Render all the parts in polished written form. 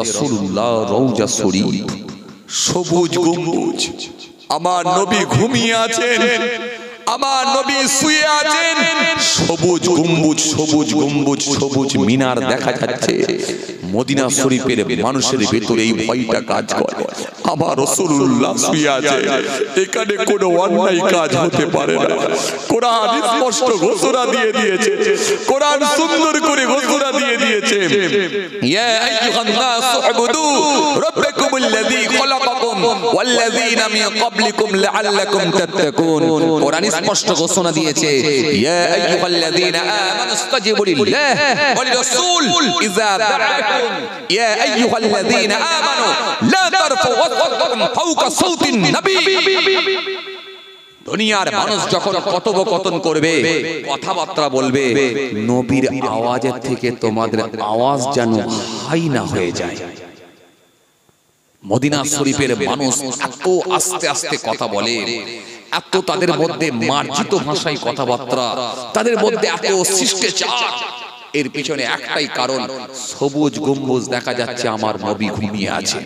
রাসূলুল্লাহ রওজা শরীফ, সবুজ গম্বুজ। আমার নবী ঘুমিয়ে আছেন, আমার নবী শুয়ে আছেন, সবুজ গম্বুজ, সবুজ গম্বুজ, সবুজ মিনার দেখা যাচ্ছে। মদিনা শরীফের মানুষের ভেতরে এই ভয়টা কাজ করে, আমার রাসূলুল্লাহ শুয়ে আছে, এখানে কোনো অন্যায় কাজ হতে পারে না। কোরআন স্পষ্ট ঘোষণা দিয়ে দিয়েছে, কোরআন সুন্দর করে ঘোষণা দিয়ে দিয়েছে, ইয়া আইয়ুহান নাস উবুদু রাব্বাকুমুল্লাযী খলাকাকুম ওয়াল্লাযীনা মিন ক্বাবলিকুম লাআল্লাকুম তাত্তাকুন। কোরআন স্পষ্ট ঘোষণা দিয়েছে, ইয়া আইয়ুহাল্লাযীনা আমানু ইসতাজিবু লিল্লাহি ওয়া লিরাসূল ইযা দাআকুম, ইয়া আইয়ুহাল্লাযীনা আমানু লা তারফাউ আসওয়াতাকুম ফাওকা সাওতিন নবী। দুনিয়ার মানুষ যখন কথোপকথন করবে, কথাবার্তা বলবে, নবীর আওয়াজের থেকে তোমাদের আওয়াজ যেন হাই না হয়ে যায়। মদিনা শরীফের মানুষ এত আস্তে আস্তে কথা বলে, এত তাদের মধ্যে মার্জিত ভাষায় কথাবার্তা, তাদের মধ্যে এত শিষ্টাচার। এর পিছনে একটাই কারণ, সবুজ গম্বুজ দেখা যাচ্ছে, আমার নবী ঘুমিয়ে আছে,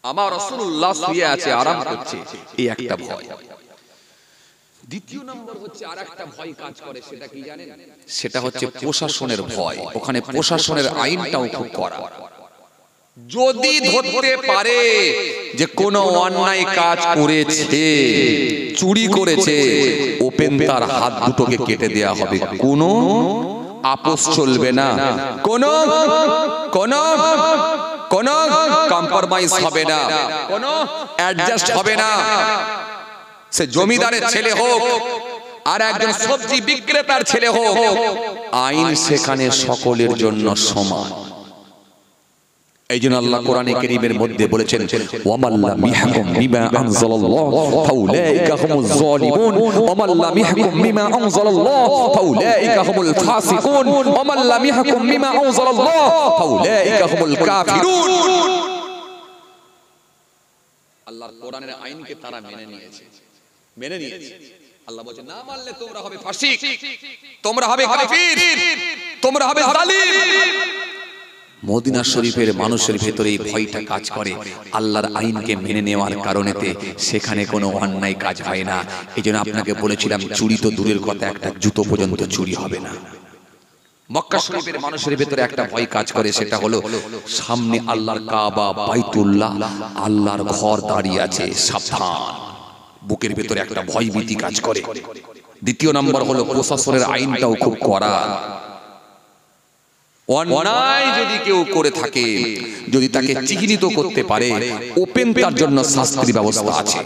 আমার রাসূলুল্লাহ শুয়ে আছে, আরাম করছে, এই একটা ভয়। দ্বিতীয় নম্বর হচ্ছে আরেকটা ভয় কাজ করে, সেটা কি জানেন? সেটা হচ্ছে প্রশাসনের ভয়। ওখানে প্রশাসনের আইনটাও খুব কড়া। যদি ধরতে পারে যে কোনো অন্যায় কাজ করেছে, চুরি করেছে, ওপেন তার হাত দুটোকে কেটে দেয়া হবে, কোনো আপোষ চলবে না, কোনো কোনো কোনো কম্প্রোমাইজ হবে না, কোনো অ্যাডজাস্ট হবে না। সে জমিদারের ছেলে হোক আর একজন সবজি বিক্রেতার ছেলে হোক, আইন সেখানে সকলের জন্য সমান। এই জন্য আল্লাহ কোরআনে কারীমের মধ্যে বলেছেন, ওয়ামান লাম ইয়াহকুম বিমা আনজালাল্লাহ ফাউলাইকা হুমুজ যালিমুন ওয়ামান লাম ইয়াহকুম বিমা আনজালাল্লাহ ফাউলাইকা হুমুল ফাসিকুন ওয়ামান লাম ইয়াহকুম বিমা আনজালাল্লাহ ফাউলাইকা হুমুল কাফিরুন। আল্লাহর কোরআনের আইনকে তারা মেনে নিয়েছে। আল্লাহ বলেন, না মানলে তোমরা হবে ফাসিক, তোমরা হবে কাফির, তোমরা হবে জালিম। মদিনা শরীফের মানুষের ভেতরে এই ভয়টা কাজ করে, আল্লাহর আইনকে মেনে নেওয়ার কারণেতে সেখানে কোনো অন্যায় কাজ হয় না। এই জন্য আপনাকে বলেছিলাম, চুরি তো দূরের কথা, একটা জুতো পর্যন্ত চুরি হবে না। মক্কা শরীফের মানুষের ভেতরে একটা ভয় কাজ করে, সেটা হলো সামনে আল্লাহর কাবা, বাইতুল্লাহ, আল্লাহর ঘর দাঁড়িয়ে আছে, সাবধান। বুকের ভেতরে একটা ভয় ভীতি কাজ করে। দ্বিতীয় নম্বর হলো প্রশাসনের আইনটাও খুব কড়া। অন্যায় যদি কেউ করে থাকে, যদি তাকে চিহ্নিত করতে পারে, ওপেন তার জন্য শাস্তির ব্যবস্থা আছে।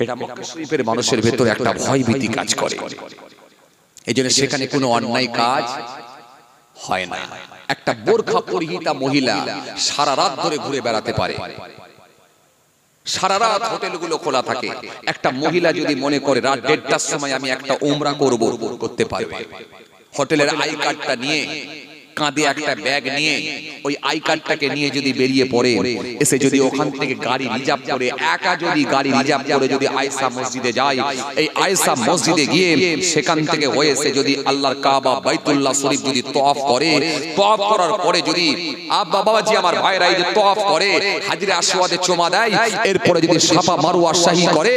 এটা মক্কা শরীফের মানুষের ভেতরে একটা ভয় ভীতি কাজ করে। এই জন্য সেখানে কোনো অন্যায় কাজ হয় না। একটা বোরখা পরিহিতা মহিলা সারা রাত ধরে ঘুরে বেড়াতে পারে, সারা রাত হোটেলগুলো খোলা থাকে। একটা মহিলা যদি মনে করে রাত 1:30টার সময় আমি একটা উমরা করব, করতে পারবে। হোটেলের আই কার্ডটা নিয়ে, কাঁধে একটা ব্যাগ নিয়ে, ওই আই কার্ডটাকে নিয়ে যদি বেরিয়ে পড়ে, এসে যদি ওখান থেকে গাড়ি রিজার্ভ করে, একা যদি গাড়ি রিজার্ভ করে যদি আয়েশা মসজিদে যায়, এই আয়েশা মসজিদে গিয়ে সেখান থেকে হয়ে এসে যদি আল্লাহর কাবা, বাইতুল্লাহ শরীফ যদি তওয়াফ করে, তওয়াফ করার পরে যদি বাবাজি আমার ভাইরা এই যে তওয়াফ করে, হাজরে আসওয়াদে চুমা দেয়, এরপরে যদি সাফা মারওয়া শাহি করে,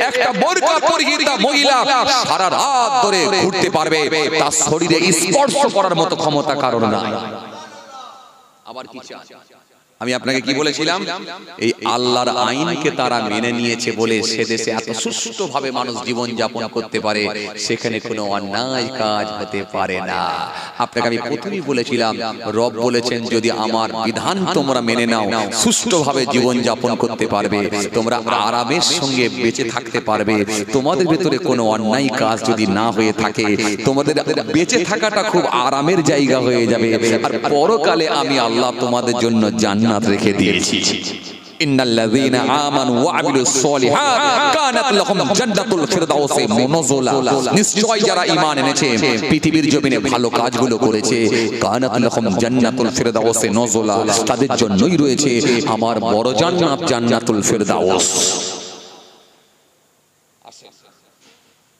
একটা বোরকা পরিহিতা মহিলা সারা রাত ধরে ঘুরতে পারবে। তার শরীরে স্পর্শ করার মতো ক্ষমতা কারণ না। আবার কি চাই? আমি আপনাকে কি বলেছিলাম, এই আল্লাহর আইনকে তারা মেনে নিয়েছে বলে সে দেশে এত সুষ্ঠুভাবে মানুষ জীবন যাপন করতে পারে, সেখানে কোনো অন্যায় কাজ হতে পারে না। আপনাকে আমি প্রথমেই বলেছিলাম, রব বলেছেন যদি আমার বিধান তোমরা মেনে নাও, সুষ্ঠুভাবে জীবন যাপন করতে পারবে, তোমরা আরামের সঙ্গে বেঁচে থাকতে পারবে। তোমাদের ভিতরে কোনো অন্যায় কাজ যদি না হয়ে থাকে, তোমাদের বেঁচে থাকাটা খুব আরামের জায়গা হয়ে যাবে। আর পরকালে আমি আল্লাহ তোমাদের জন্য জান্নাত রেখে দিয়েছি। ইন্নাল্লাযীনা আমানু ওয়া আমিলুস সলিহাত কানাত লাহুম জান্নাতুল ফিরদাউসি নুজুলা। নিশ্চয় যারা ঈমান এনেছে, পৃথিবীর জমিনে ভালো কাজগুলো করেছে, কানাত লাহুম জান্নাতুল ফিরদাউসি নুজুলা, তাদের জন্যই রয়েছে আমার বড় জান্নাত, জান্নাতুল ফিরদাউস।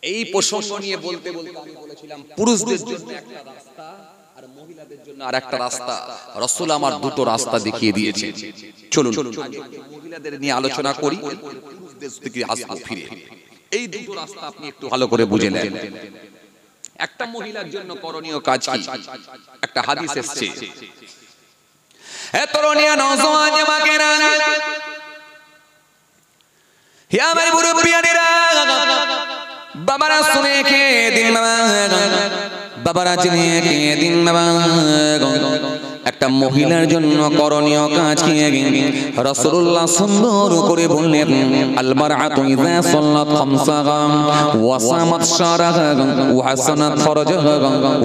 এই প্রসঙ্গ নিয়ে বলতে বলতে আমি বলেছিলাম, পুরুষদের জন্য একটা রাস্তা আর আর মহিলাদের জন্য আরেকটা রাস্তা। রাসূল আমার দুটো রাস্তা দেখিয়ে দিয়েছে। চলুন মহিলাদের নিয়ে আলোচনা করি, পুরুষদের দিকে আসবো ফিরে। এই দুটো রাস্তা আপনি একটু ভালো করে বুঝে নেন। একটা মহিলার জন্য করণীয় কাজ কি? একটা হাদিস এসেছে, হে তরুণিয়া নওজোয়ান জামাকেরা, হে আমার মুরব্বিয়ানেরা, বাবারা শুনে কে দিন বাবারা জেনে কে দিন বাবা। একটা মহিলার জন্য করণীয় কাজ কি? রাসূলুল্লাহ সুন্দর করে বললেন, আল মারআতু ইযা সাল্লাত খামসাহা ওয়া সামাত শারাহা ওয়া হাসানাত ফারজাহা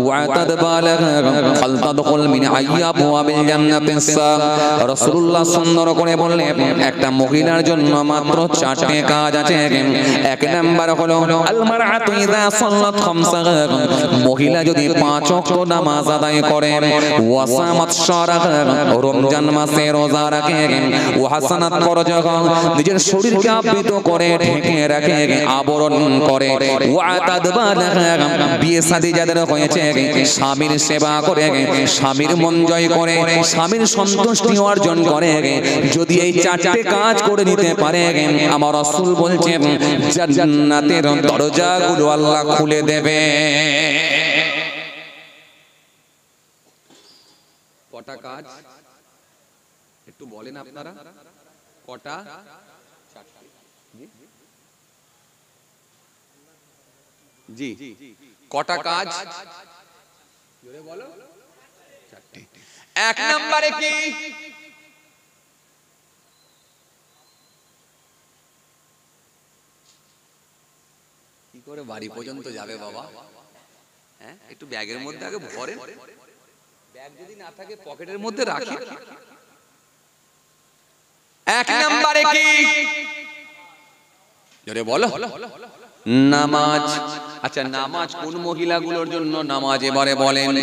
ওয়া আতাদ বালাহা ফালতাদখুল মিন আইয়াবওয়াবিল জান্নাতিস সা। রাসূলুল্লাহ সুন্দর করে বললেন, একটা মহিলার জন্য মাত্র চারটি কাজ আছে। এক নাম্বার হলো আল মারআতু ইযা সাল্লাত খামসাহা, মহিলা যদি 5 ওয়াক্ত নামাজ আদায় করে, ওয়া সামাত রমজান মাসে রোজা রাখে, ও হাসানাত ফারজাহা, নিজের শরীরকে আবৃত করে ঢেকে রাখে, আবরণ করে, ওয়া আতাদ বালাহা, বিয়ে শাদী যাদের হয়েছে স্বামীর সেবা করে, স্বামীর মন জয় করে, স্বামীর সন্তুষ্টি অর্জন করে, যদি এই চারটি কাজ করে নিতে পারে, আমার রাসূল বলছেন জান্নাতের দরজাগুলো আল্লাহ খুলে দেবে। কটা কাজ একটু বলেন আপনারা? কটা? জি, কটা কাজ জোরে বলো? চারটি। এক নম্বরে কি? কি করে বাড়ি পর্যন্ত যাবে বাবা? হ্যাঁ, একটু ব্যাগের মধ্যে আগে ভরেন, ব্যাগ যদি না থাকে পকেটের মধ্যে রাখি। এক নম্বরে কি? জোরে বলো। নামাজ। আচ্ছা, নামাজ কোন মহিলাগুলোর জন্য নামাজ এবারে বলেন?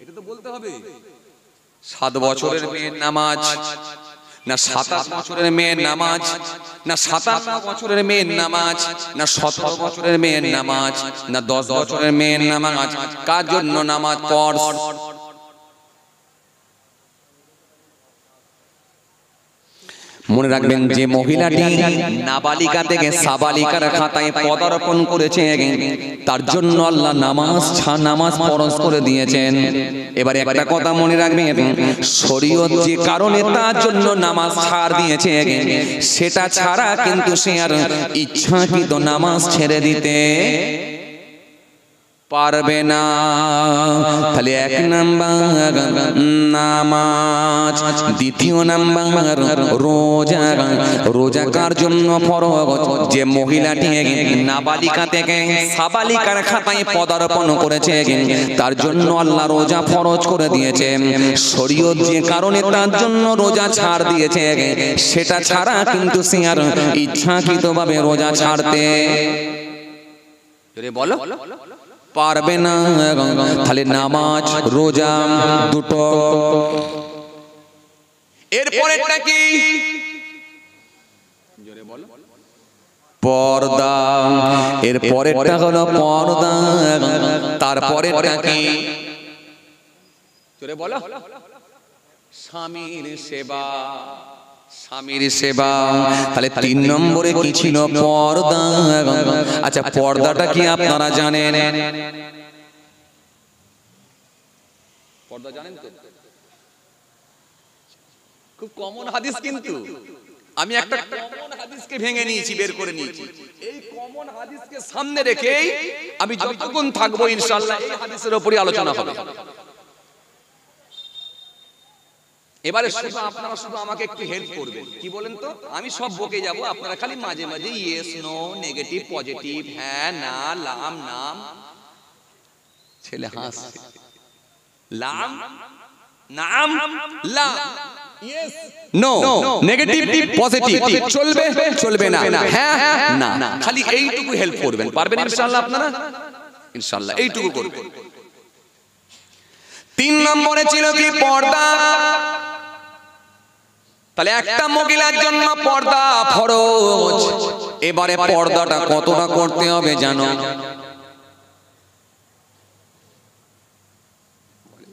এটা তো বলতে হবে। 7 বছরের মেয়ের নামাজ, না 27 বছরের মেয়ের নামাজ, না 57 বছরের মেয়ের নামাজ, না 17 বছরের মেয়ের নামাজ, না 10 বছরের মেয়ের নামাজ, কার জন্য নামাজ পড়? মনে রাখবেন, যে মহিলাটি নাবালিকা থেকে সাবালিকার খাতায় পদার্পণ করেছে, তার জন্য আল্লাহ নামাজ ফরজ করে দিয়েছেন। এবারে একটা কথা মনে রাখবেন, শরীয়ত যে কারণে তার জন্য নামাজ ছাড় দিয়েছে, সেটা ছাড়া কিন্তু সে আর ইচ্ছাকৃত নামাজ ছেড়ে দিতে পারবে না। তাহলে এক নাম্বার নামাজ, দ্বিতীয় নাম্বার রোজা। রোজা কার জন্য ফরজ? যে মহিলাটি নাবালিকা থেকে সাবালিকার খাতায় পদার্পণ করেছে, তার জন্য আল্লাহ রোজা ফরজ করে দিয়েছে। শরীয়ত যে কারণে তার জন্য রোজা ছাড় দিয়েছে, সেটা ছাড়া কিন্তু সে আর ইচ্ছাকৃতভাবে রোজা ছাড়তে বলো পারবে না। তাহলে নামাজ রোজা দুটো। এরপরেরটা কি? জোরে বলো। পর্দা। এরপরেরটা হলো পর্দা। তারপরেরটা কি? জোরে বলো। স্বামীর সেবা। স্বামীর সেবা। তাহলে 3 নম্বরে কি ছিল? পর্দা। আচ্ছা, পর্দাটা কি আপনারা জানেন? পর্দা জানেন তো? খুব কমন হাদিস, কিন্তু আমি একটা কমন হাদিসকে ভেঙে নিয়েছি, বের করে নিয়েছি। এই কমন হাদিসকে সামনে রেখেই আমি যতক্ষণ থাকবো ইনশাআল্লাহ এই হাদিসের উপরই আলোচনা হবে। এবারে শুধু আপনারা শুধু আমাকে একটু হেল্প করবেন। কি বলেন তো? আমি সব বকে যাব, আপনারা খালি মাঝে মাঝে ইয়েস নো, নেগেটিভ পজিটিভ, হ্যাঁ না, লাম নাম। ছেলে হাসছে। লাম নাম লাম, ইয়েস নো, নেগেটিভ পজিটিভ, চলবে চলবে না, হ্যাঁ না, খালি এইটুকু হেল্প করবেন। পারবেন ইনশাআল্লাহ আপনারা? ইনশাআল্লাহ এইটুকু করবেন। 3 নম্বরে ছিল কি? পর্দা। তাহলে একটা মহিলার জন্য পর্দা ফরজ। এবারে পর্দাটা কতটা করতে হবে জানো?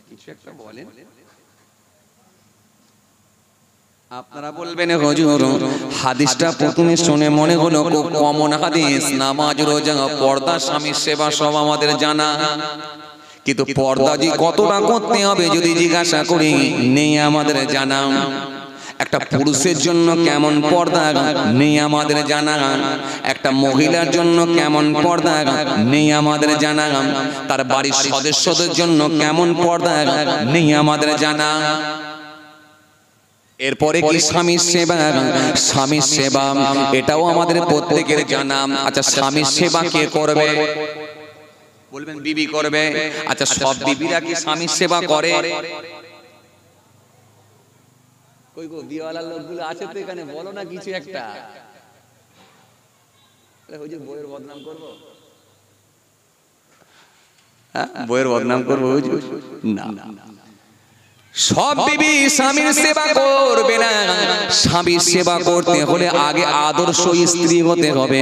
কিছু একটা বলেন। আপনারা বলবেন হুজুর হাদিসটা প্রথমে শুনে মনে হলো খুব কমন হাদিস, নামাজ রোজা পর্দা স্বামীর সেবা সব আমাদের জানা, কিন্তু পর্দা যে কতটা করতে হবে যদি জিজ্ঞাসা করি নেই আমাদের জানা। একটা পুরুষের জন্য কেমন পর্দা নেই আমাদের জানা, একটা মহিলার জন্য কেমন পর্দা নেই আমাদের জানা, তার বাড়ির সদস্যদের জন্য কেমন পর্দা নেই আমাদের জানা। এরপরে কি স্বামীর সেবা, স্বামীর সেবা এটাও আমাদের প্রত্যেকের জানা। আচ্ছা স্বামীর সেবা কে করবে? বলবেন বিবি করবে। আচ্ছা সব বিবিরা কি স্বামীর সেবা করে? কই গো বিয়েওয়ালা লোকগুলো আছে তো এখানে, বলো না কিছু একটা। হুজুর বইয়ের বদনাম করব? হ্যাঁ বইয়ের বদনাম করব হুজুর? না, সব বিবি স্বামীর সেবা করবে না। স্বামীর সেবা করতে হলে আগে আদর্শ স্ত্রী হতে হবে।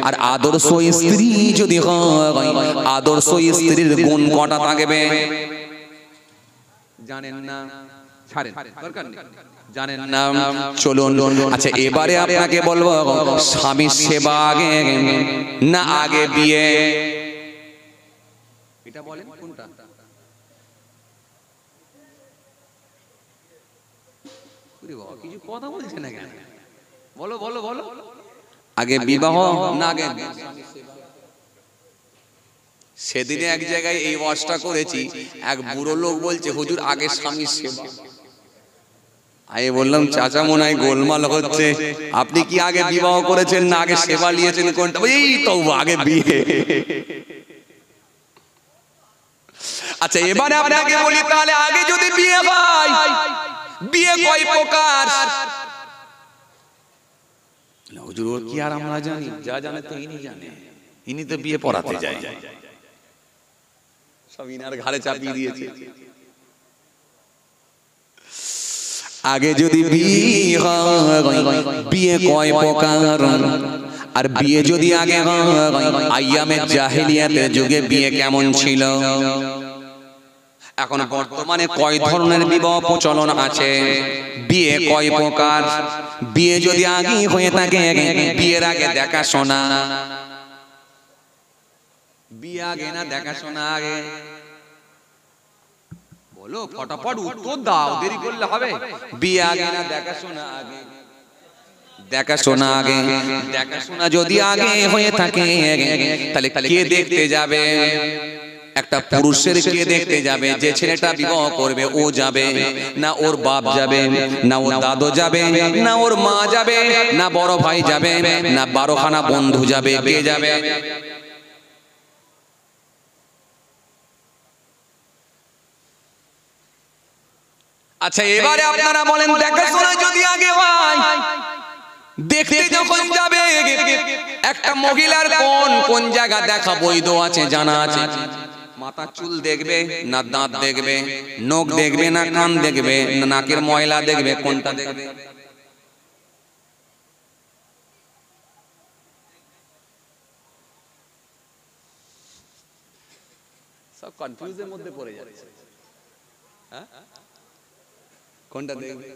আর আদর্শ স্ত্রী যদি হয়, আদর্শ স্ত্রীর গুণ কটা থাকবে জানেন না? ছাড়েন, দরকার নেই, জানেন না, চলুন। আচ্ছা এবারে আপনাকে বলবো স্বামীর সেবা আগে না আগে বিয়ে? এটা বলেন কোনটা? কিছু কথা বলছে না কেন? বলো বলো বলো। আগে বিবাহ না আগে? সেদিনে এক জায়গায় এই ওয়াজটা করেছি, এক বুড়ো লোক বলছে হুজুর আগে স্বামীর সেবা। আমি বললাম চাচা মনে হয় গোলমাল হচ্ছে, আপনি কি আগে বিবাহ করেছেন না আগে সেবা নিয়েছেন কোনটা? এই তো আগে বিয়ে। আচ্ছা এবারে আপনাকে বলি তাহলে আগে যদি বিয়ে হয়, বিয়ে কয় প্রকার? হুজুর ওর কি আর আমরা জানি? যা জানে তো ইনি জানে, ইনি তো বিয়ে পড়াতে যায়, সব ইনার ঘাড়ে চাপিয়ে দিয়েছে। আগে যদি বিয়ে হয়, বিয়ে কয় প্রকার? আর বিয়ে যদি আগে হয়, আইয়ামে জাহেলিয়াতের যুগে বিয়ে কেমন ছিল? এখন বর্তমানে কয় ধরনের বিবাহ প্রচলন আছে? বিয়ে কয় প্রকার? বিয়ে যদি আগে হয়ে থাকে, বিয়ের আগে দেখাশোনা, বিয়ে আগে না দেখাশোনা আগে? বলো ফটাফট উত্তর দাও, দেরি করলে হবে। বিয়ে আগে না দেখাশোনা আগে? দেখাশোনা আগে। দেখাশোনা যদি আগে হয়ে থাকে তাহলে কে দেখতে যাবে? একটা পুরুষের কে দেখতে যাবে? যে ছেলেটা বিবাহ করবে ও যাবে না ওর বাপ যাবে না ওর দাদু যাবে না ওর মা যাবে না বড় ভাই যাবে না 12খানা বন্ধু যাবে? কে যাবে? আচ্ছা এবারে আপনারা বলেন দেখাশোনা যদি আগে হয়, দেখতে যখন যাবে একটা মহিলার কোন কোন জায়গা দেখা বৈধ আছে জানা আছে? মাথার চুল দেখবে না দাঁত দেখবে? নখ দেখবে না কান দেখবে না নাকের ময়লা দেখবে? কোনটা দেখবে? সব কনফিউজের মধ্যে পড়ে যাচ্ছে। হ্যাঁ কোনটা দেখবে?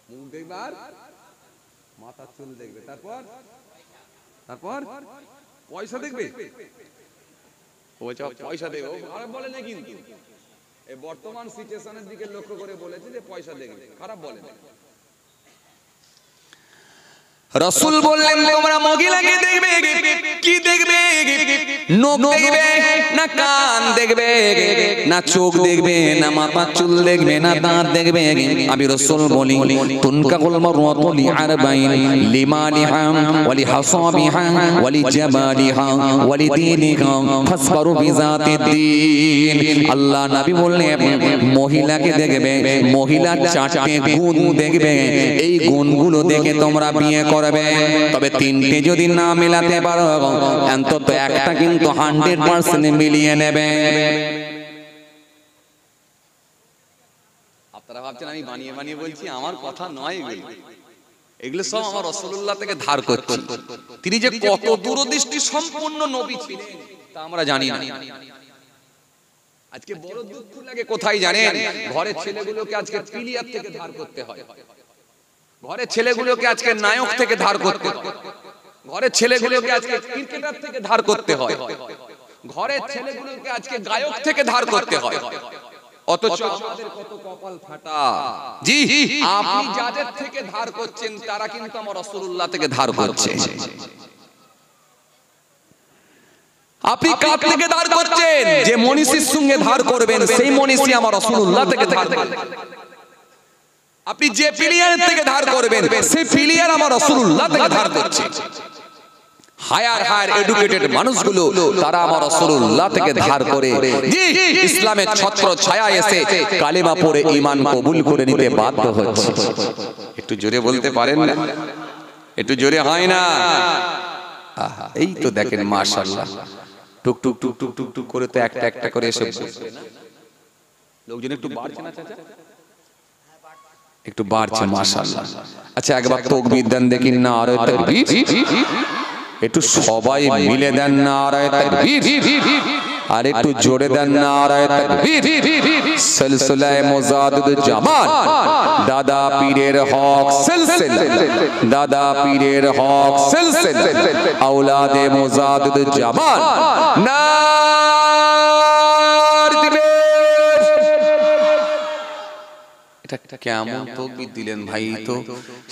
মুখ দেখবে আর মাথার চুল দেখবে, তারপর তারপর পয়সা দেখবে? পয়সা দেখবে, খারাপ বলে না কিন্তু, এই বর্তমান সিচুয়েশনের দিকে লক্ষ্য করে বলেছে যে পয়সা দেখবে, খারাপ বলে না। রাসূল বললেন তোমরা মহিলাকে দেখবে, কি দেখবে? নখ দেখবে না কান দেখবে না চোখ দেখবে না মাথার চুল দেখবে না দাঁত দেখবে? আমি রাসূল বলি তুনকাহুল মারওয়াতু লিআরবাইন লিমালিহা ওয়া লিহাসাবিহা ওয়া লিজামালিহা ওয়া লিদীনিহা ফাসবারু বিযাতিদ্দীন। আল্লাহ নবী বললেন মহিলাকে দেখবে, মহিলার 4টে গুণ দেখবে, এই গুণগুলো দেখে তোমরা বিয়ে করবে। তবে 3টে যদি না মেলাতে পারো অন্তত একটা কিন্তু 100% মিলিয়ে নেবে। তারা ভাবছেন আমি বানিয়ে বানিয়ে বলছি, আমার কথা নয় এগুলো, এগুলো সব আমার রাসূলুল্লাহ থেকে ধার করছি। তিনি যে কত দূরদৃষ্টি সম্পন্ন নবী ছিলেন তা আমরা জানি না। আজকে বড় দুঃখ লাগে কোথায় জানেন, ঘরের ছেলেগুলোকে আজকে প্লেয়ার থেকে ধার করতে হয়, ঘরের ছেলেগুলোকে আজকে নায়ক থেকে ধার করতে হয়, ঘরের ছেলেগুলোকে আজকে ক্রিকেটার থেকে ধার করতে হয়, ঘরের ছেলেগুলোকে আজকে গায়ক থেকে ধার করতে হয়। অথচ আমাদের কত কপাল ফাটা। জি, আপনি যাদের থেকে ধার করছেন তারা কিন্তু আমার রাসূলুল্লাহ থেকে ধার করছে। আপনি কার থেকে ধার করছেন? যে মনীষীর সঙ্গে ধার করবেন সেই মনীষী আমার রাসূলুল্লাহ থেকে ধার করবেন। আপনি যে প্লেয়ারের থেকে ধার করবেন সেই প্লেয়ার আমার রাসূলুল্লাহ থেকে ধার করছে। হায়ার হায়ার এডুকেটেড মানুষগুলো তারা আমার রাসূলুল্লাহ থেকে ধার করে জি ইসলামের ছত্র ছায়া এসে কালেমা পড়ে ঈমান কবুল করে নিতে বাধ্য হচ্ছে। একটু জোরে বলতে পারেন না? একটু জোরে হয় না? এই তো দেখেন মাশাআল্লাহ, টুক টুক টুক টুক টুক টুক করে তো একটা একটা করে এসে বসবে না। লোকজন একটু বাড়ছে না চাচা? একটু বাড়ছে মাশাআল্লাহ। আচ্ছা একবার তাকবীর দেন দেখি, নারে তাকবীর। একটু সবাই মিলে দেন নারে তাকবীর, আর একটু জোরে দেন নারে তাকবীর। সিলসিলায়ে মুজাদ্দিদুল জামান, দাদা পীরের হক সিলসিলা, দাদা পীরের হক সিলসিলা, আওলাদে মুজাদ্দিদুল জামান নারে তাকবীর। এটা কেমন তাকবীর দিলেন ভাই, তো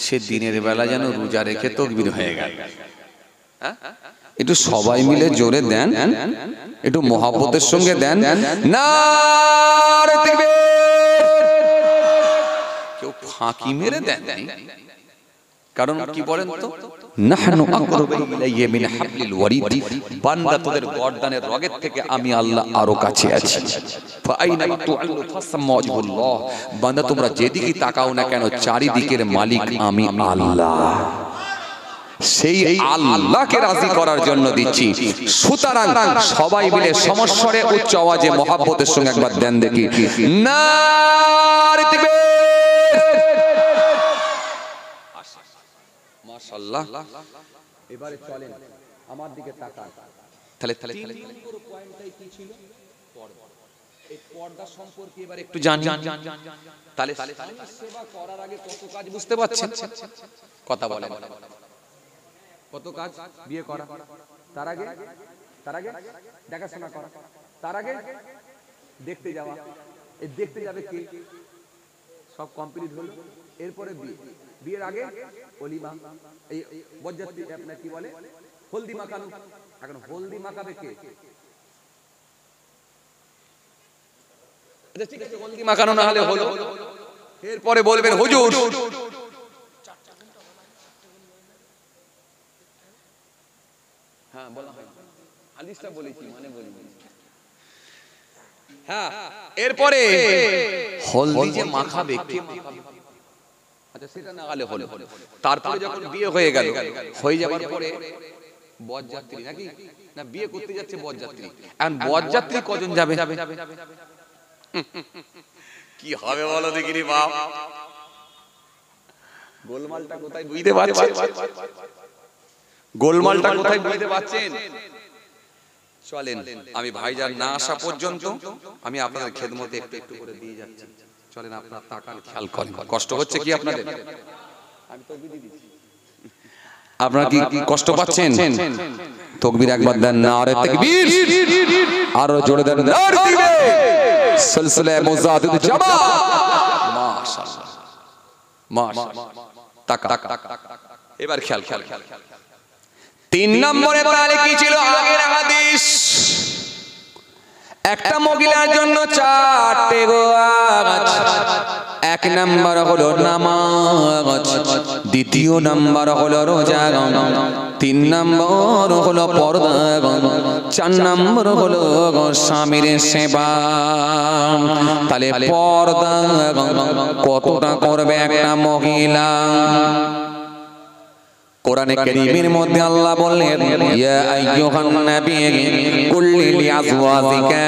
সে দিনের বেলা যেন রোজা রেখে তাকবীর হয়ে গেল। একটু সবাই মিলে জোরে দেন, একটু মহব্বতের সঙ্গে দেন নারে তাকবীর। কেউ ফাঁকি মেরে দেন, কারণ কি বলেন তো, নাহনু আকরাবু ইলাইহি মিন হাবলিল ওয়ারিদ, বান্দা তোদের গর্দানের রগের থেকে আমি আল্লাহ আরো কাছে আছি। ফাআইনা তুআল্লু ফাসাম্মা ওয়াজহুল্লাহ, বান্দা তোমরা যেদিকে তাকাও না কেন চারিদিকের মালিক আমি আল্লাহ, সেই আল্লাহকে রাজি করার জন্য দিচ্ছি। সুতরাং সবাই মিলে সমস্বরে উচ্চ আওয়াজে মহব্বতের সঙ্গে একবার দেন দেখি নারে তাকবীর। মাশাআল্লাহ। এবারে চলেন আমার দিকে তাকান, তাহলে পয়েন্টটাই কি ছিল? পর্দা। এই পর্দা সম্পর্কে এবারে একটু জানি। তাহলে সেবা করার আগে কত কাজ বুঝতে পারছেন? কথা বলেন, কত কাজ? বিয়ে করা, তার আগে দেখাশোনা করা, তার আগে দেখতে যাওয়া, এই দেখতে যাবে কে, সব কমপ্লিট হলো। এরপরে বিয়ে, বিয়ের আগে ওলিমা, এই বরযাত্রী আপনার কি বলে হলদি মাখানো, এখন হলদি মাখাবে কে? আচ্ছা ঠিক আছে, হলদি মাখানো না হলে হলো, এরপরে বলবেন হুজুর হ্যাঁ বলা হয় হাদিসটা বলেছি মানে বলিনি। হ্যাঁ এরপরে হলদি যে মাখাবে কে মাখাবে? আচ্ছা সেটা না হলে হলো। তারপরে যখন বিয়ে হয়ে গেল, হয়ে যাবার পরে বরযাত্রী নাকি না বিয়ে করতে যাচ্ছে বরযাত্রী, এখন বরযাত্রী কজন যাবে? কি হবে বলো দেখি রে বাপ, গোলমালটা কোথায় বুঝতে পারছেন? গোলমালটা কোথায় বুঝতে পারছেন? চলেন আমি ভাইজান না আসা পর্যন্ত আমি আপনাদের খেদমতে একটু একটু করে দিয়ে যাচ্ছি। চলেন আপনারা তাকান, খেয়াল করেন। কষ্ট হচ্ছে কি আপনাদের? আমি তাকবীর দিচ্ছি, আপনারা কি কষ্ট পাচ্ছেন? তাকবীর একবার দেন নারে তাকবীর, আর জোরে দেন নারে তাকবীর। সিলসিলায়ে মুজাদ্দিদুল জামান, মাশাআল্লাহ মাশাআল্লাহ। তাকা এবার খেয়াল। 3 নম্বরে তাহলে কি ছিল আগের হাদিস? একটা মহিলার জন্য 4টে কাজ। 1 নাম্বার হলো নামাজ, দ্বিতীয় নাম্বার হলো রোজা, 3 নাম্বার হলো পর্দা, 4 নাম্বার হলো স্বামীর সেবা। তাহলে পর্দা কতটা করবে একটা মহিলা? কোরআনে কারীমের মধ্যে আল্লাহ বললেন ইয়া আইয়ুহান নাবী কুল লিআজওয়াজিকা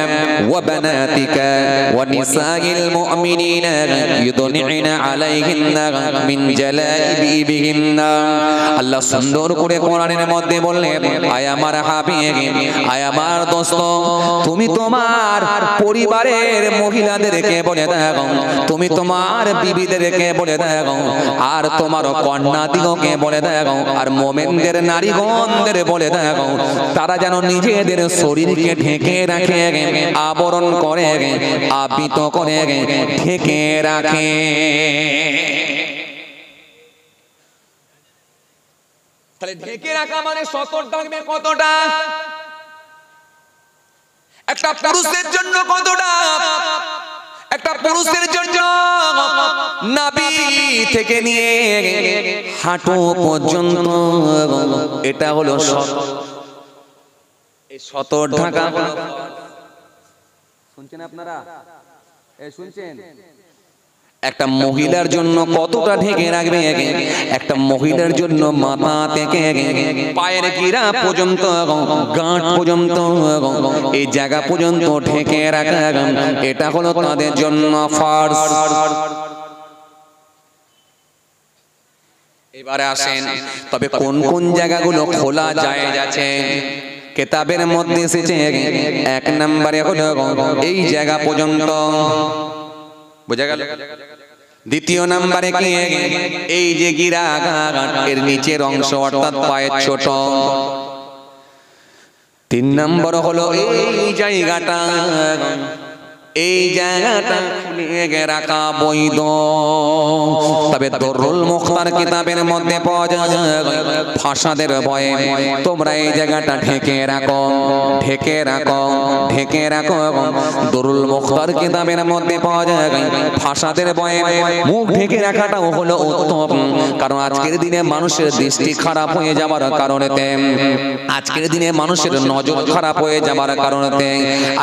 ওয়া বানাতিকা ওয়া নিসাইল মুমিনিনা ইউদনিনা আলাইহিন্না মিন জালাইবিহিন্না। আল্লাহ সুন্দর করে কোরআনের মধ্যে বললেন আয় আমার হাবিব, আয় আমার দোস্ত, তুমি তোমার পরিবারের মহিলাদেরকে বলে দাও, তুমি তোমার বিবিদেরকে বলে দাও, আর তোমার কন্যাদিগকে বলে দাও, আর মোমেনদের নারীগণদের বলে দাও তারা যেন নিজেদের শরীরকে ঢেকে রাখে, আবরণ করে, আবৃত করে ঢেকে রাখে। তাহলে ঢেকে রাখা মানে সতর থাকবে কতটা? একটা পুরুষের জন্য কতটা? একটা পুরুষের জন্য নাভি থেকে নিয়ে হাঁটু পর্যন্ত এটা হলো এই সতর ঢাকা। শুনছেন আপনারা? শুনছেন? একটা মহিলার জন্য কতটা ঢেকে রাখবে? একটা মহিলার জন্য মাথা থেকে পায়ের গিরা পর্যন্ত, গাঁট পর্যন্ত, এই জায়গা পর্যন্ত ঢেকে রাখা, এটা হলো তাদের জন্য ফরজ। এবারে আসেন, তবে কোন কোন জায়গাগুলো খোলা যায় যাচ্ছে? কিতাবের মধ্যে এসেছে এক নম্বরে হলো এই জায়গা পর্যন্ত, বুঝা গেল? দ্বিতীয় নম্বরে কি? এই যে গিরা এর নিচের অংশ অর্থাৎ পায়ের ছোট। তিন নম্বর হলো এই জায়গাটা, এই জায়গাটা খুলে রাখা বৈধ। তবে দরুল মুখতার কিতাবের মধ্যে পাওয়া যায় ফাসাদের ভয়ে তোমরা এই জায়গাটা ঢেকে রাখো, ঢেকে রাখো, ঢেকে রাখো। দরুল মুখতার কিতাবের মধ্যে পাওয়া যায় ফাসাদের ভয়ে মুখ ঢেকে রাখাটাও হলো উত্তম। কারণ আজকের দিনে মানুষের দৃষ্টি খারাপ হয়ে যাবার কারণেতে, আজকের দিনে মানুষের নজর খারাপ হয়ে যাবার কারণেতে,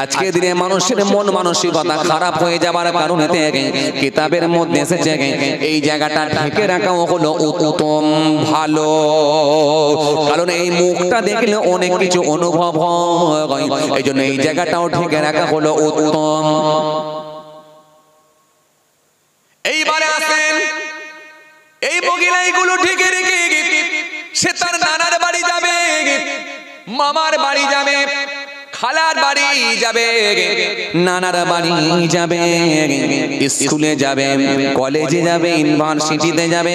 আজকের দিনে মানুষের মন মানসিকতা খারাপ হয়ে যাবার কারণে কিতাবের মধ্যে এসেছে এই জায়গাটা ঢেকে রাখাও হলো উত্তম, ভালো। কারণ এই মুখটা দেখলে অনেক কিছু অনুভব হয়, এই জন্য এই জায়গাটাও ঢেকে রাখা হলো উত্তম। এইবারে আসেন, এই মহিলা এইগুলো ঢেকে রেখে সে তার নানার বাড়ি যাবে, মামার বাড়ি যাবে, খালার বাড়ি যাবে, নানার বাড়ি যাবে, স্কুলে যাবে, কলেজে যাবে, ইউনিভার্সিটিতে যাবে,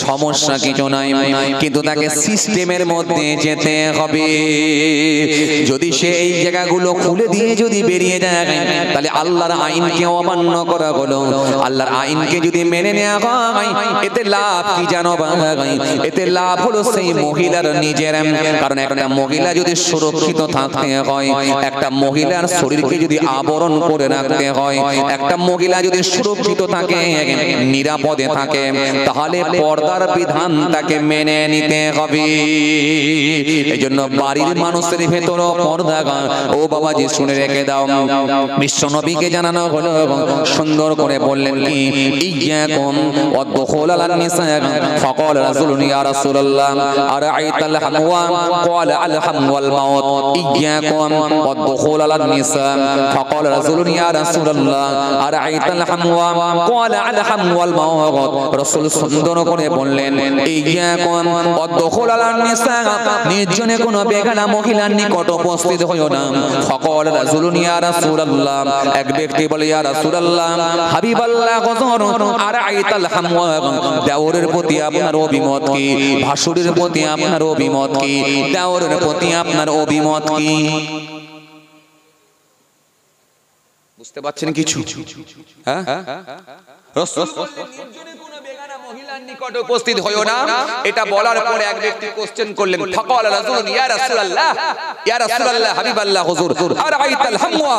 সমস্যা কিছু নাই। কিন্তু তাকে সিস্টেমের মধ্যে যেতে হবে। যদি সে এই জায়গাগুলো খুলে দিয়ে যদি বেরিয়ে যায় তাহলে আল্লাহর আইনকে অমান্য করা হলো। আল্লাহর আইনকে যদি মেনে নেওয়া হয় এতে লাভ কি জানো? এতে লাভ হলো সেই মহিলার নিজের। কারণ একটা মহিলা যদি সুরক্ষিত থাকতে হয়, একটা মহিলার শরীরকে যদি আবরণ করে রাখতে হয়, একটা মহিলা যদি সুরক্ষিত থাকে, নিরাপদে থাকে, তাহলে পর্দার বিধান তাকে মেনে নিতে হবে। এইজন্য বাড়ির মানুষের ভেতরে পর্দা। ও বাবাজি শুনে রেখে দাও, বিশ্ব নবীকে জানানো হলো, সুন্দর করে বললেন কি ইয়াকুম ওয়াদখুল আলান নিসা ফাকাল রাসূলুন ইয়া রাসূলুল্লাহ আরাআইতাল হামওয়া ক্বালা আল হামওয়াল মাউত ইয়াকুম ওয়াদখুল আলান নিসা ফাকাল রাসূলুন ইয়া রাসূলুল্লাহ আরাআইতাল হামওয়া ক্বালা আল হামওয়াল মাউত। রাসূল সুন্দর করে বললেন ইয়াকুম ওয়াদখুল আলান নিসা, নির্জনে কোন বেগানা মহিলার নিকট উপস্থিত হইও না। ফাকাল রাসূলুন ইয়া রাসূলুল্লাহ, এক ব্যক্তি বলে ইয়া রাসূলুল্লাহ হাবিবাল্লাহ হুজুর আরাআইতাল হামওয়া, দেওরের প্রতি আপনার অভিমত কি? ভাসুরের প্রতি আপনার অভিমত কি? দেওরের প্রতি আপনার অভিমত কি? বুঝতে পারছেন কিছু? হ্যাঁ, রাসূল বললেন নির্জনে কোন বেগানা মহিলার নিকট উপস্থিত হইও না। এটা বলার পরে এক ব্যক্তি কোশ্চেন করলেন, ফাকাল রাসূলুন ইয়া রাসূলুল্লাহ, ইয়া রাসূলুল্লাহ হাবিবাল্লাহ হুজুর আরাআইতাল হামওয়া,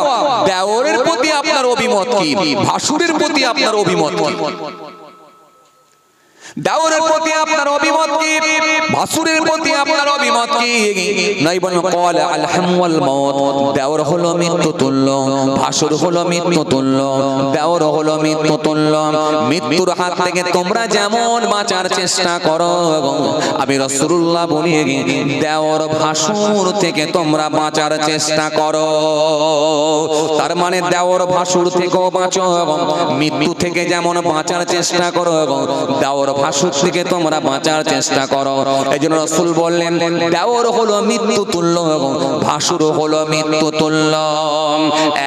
দেওরের প্রতি আপনার অভিমত কি? ভাসুরের প্রতি আপনার অভিমত কি? দেওরের প্রতি আপনার অভিমত কি? ভাসুরের প্রতি আপনার অভিমত কি? নাই বলেন ক্বালা আল হামওয়াল মাউত, দেওর হলো মৃত্যু তুল্য, ভাসুর হলো মৃত্যু তুল্য, দেওর হলো মৃত্যু তুল্য। মৃত্যুর হাত থেকে তোমরা যেমন বাঁচার চেষ্টা করো, আমি রাসূলুল্লাহ বলি দেওর ভাসুর থেকে তোমরা বাঁচার চেষ্টা করো। তার মানে দেওর ভাসুর থেকেও বাঁচো, মৃত্যু থেকে যেমন বাঁচার চেষ্টা করো, দেওর ভাসুর থেকে তোমরা বাঁচার চেষ্টা করো। এই জন্য রাসূল বললেন দেওর হলো মৃত্যু তুল্য, ভাসুর হলো মৃত্যু তুল্য।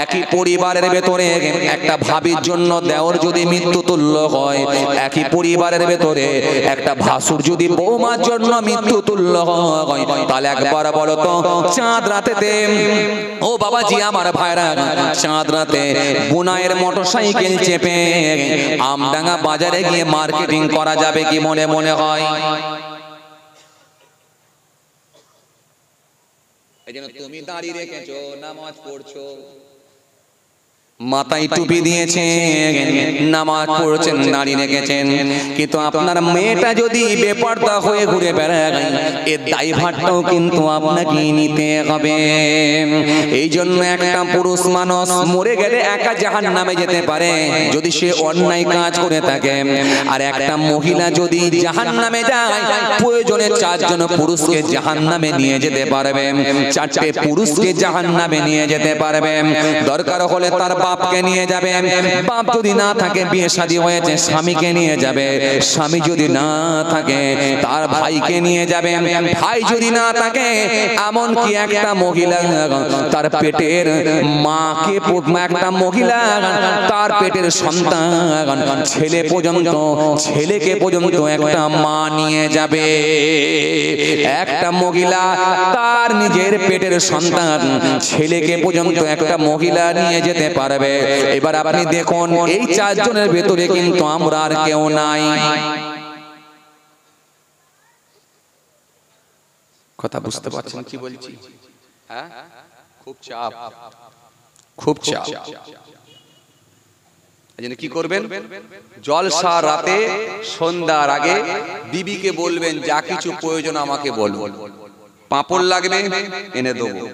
একই পরিবারের ভেতরে একটা ভাবির জন্য দেওর যদি মৃত্যু তুল্য হয়, একই পরিবারের ভেতরে একটা ভাসুর যদি বৌমার জন্য মৃত্যু তুল্য হয়, তাহলে একবার বলো তো চাঁদ রাতেতে, ও বাবাজি আমার ভাইরা, চাঁদ রাতে বুনায়ের মোটরসাইকেল চেপে আমডাঙ্গা বাজারে গিয়ে মার্কেটিং করা যাবে কি মনে মনে হয়? এই জন্য তুমি দাঁড়িয়ে রেখেছো, নামাজ পড়ছো, মাথায় টুপি দিয়েছেন, নামাজ পড়ছেন, দাঁড়িয়ে রেখেছেন, কিন্তু আপনার মেয়েটা যদি বেপরদা হয়ে ঘুরে বেড়ায়, এর দায়ভারটাও কিন্তু আপনাকে নিতে হবে। এই জন্য একটা পুরুষ মানুষ মরে গেলে একা জাহান্নামে যেতে পারে যদি সে অন্যায় কাজ করে থাকে, আর একটা মহিলা যদি জাহান্নামে যায় প্রয়োজনে 4 জন পুরুষকে জাহান্নামে নিয়ে যেতে পারবে, 4টে পুরুষকে জাহান্নামে নিয়ে যেতে পারবে। দরকার হলে তার বাপকে নিয়ে যাবে, বাপ যদি না থাকে বিয়ে শাদী হয়েছে স্বামীকে নিয়ে যাবে, স্বামী যদি না থাকে তার ভাইকে নিয়ে যাবে, ভাই যদি না থাকে এমন কি একটা মহিলা তার পেটের মাকে, একটা মহিলা তার পেটের সন্তান ছেলে পর্যন্ত, ছেলেকে পর্যন্ত একটা মা নিয়ে যাবে। একটা মহিলা তার নিজের পেটের সন্তান ছেলেকে পর্যন্ত একটা মহিলা নিয়ে যেতে পারবে। এবার আপনি দেখুন এই 4 জনের ভেতরে কিন্তু আমরা আর কেউ নাই। কথা বুঝতে পারছেন কি বলছি? হ্যাঁ, খুব চাপ, খুব চাপ। এজন্য কি করবেন? জলসা রাতে সন্ধ্যার আগে বিবিকে বলবেন যা কিছু প্রয়োজন আমাকে বলুন। পাঁপড় লাগবে এনে দেবো,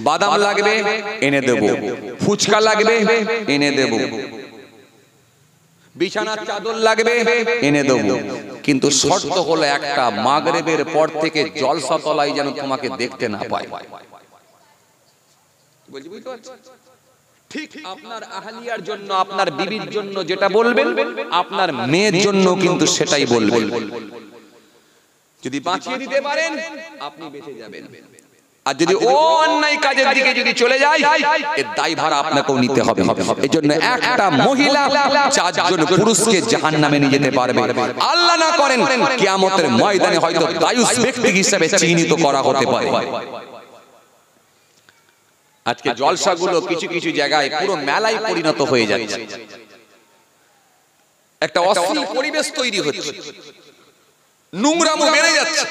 বাদাম লাগবে এনে দেব, ফুচকা লাগবে এনে দেব, বিছানার চাদর লাগবে এনে দেব, কিন্তু শর্ত হলো একটা, মাগরিবের পর থেকে জলসা তলায় যেন তোমাকে দেখতে না পায়। ঠিক আপনার আহলিয়ার জন্য, আপনার বিবির জন্য যেটা বলবেন, আপনার মেয়ের জন্য কিন্তু সেটাই বলবেন। যদি বাঁচিয়ে দিতে পারেন আপনি বেঁচে যাবেন, আর যদি ও অন্যায় কাজের দিকে যদি চলে যায় এর দায়ভার আপনাকেও নিতে হবে। এই জন্য একটা মহিলা 4 জন পুরুষকে জাহান্নামে নিয়ে যেতে পারবে। আল্লাহ না করেন কিয়ামতের ময়দানে হয়তো দায়ুস ব্যক্তি হিসেবে চিহ্নিত করা হতে পারে। আজকে জলসাগুলো কিছু কিছু জায়গায় পুরো মেলায় পরিণত হয়ে যাচ্ছে, একটা অশ্লীল পরিবেশ তৈরি হচ্ছে, নোংরামো বেড়ে যাচ্ছে।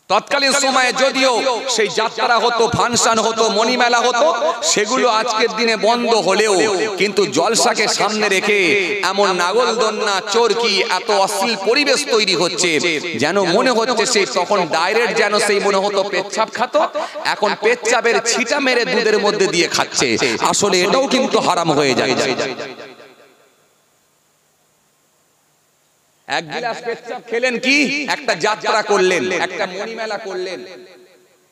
তৎকালীন সময়ে যদিও সেই যাত্রা হতো, ফাংশন হতো, মণিমেলা হতো, সেগুলো আজকের দিনে বন্ধ হলেও কিন্তু জলসাকে সামনে রেখে এমন নাগলদন্না, চরকি, এত অশ্লীল পরিবেশ তৈরি হচ্ছে যেন মনে হচ্ছে সেই তখন ডাইরেক্ট যেন সেই মনে হতো পেচ্ছাপ খাতো, এখন পেচ্ছাপের ছিটা মেরে দুধের মধ্যে দিয়ে খাচ্ছে। আসলে এটাও কিন্তু হারাম হয়ে যায়। এক গ্লাস পেচ্ছাপ খেলেন কি, একটা যাত্রা করলেন, একটা মণিমেলা করলেন,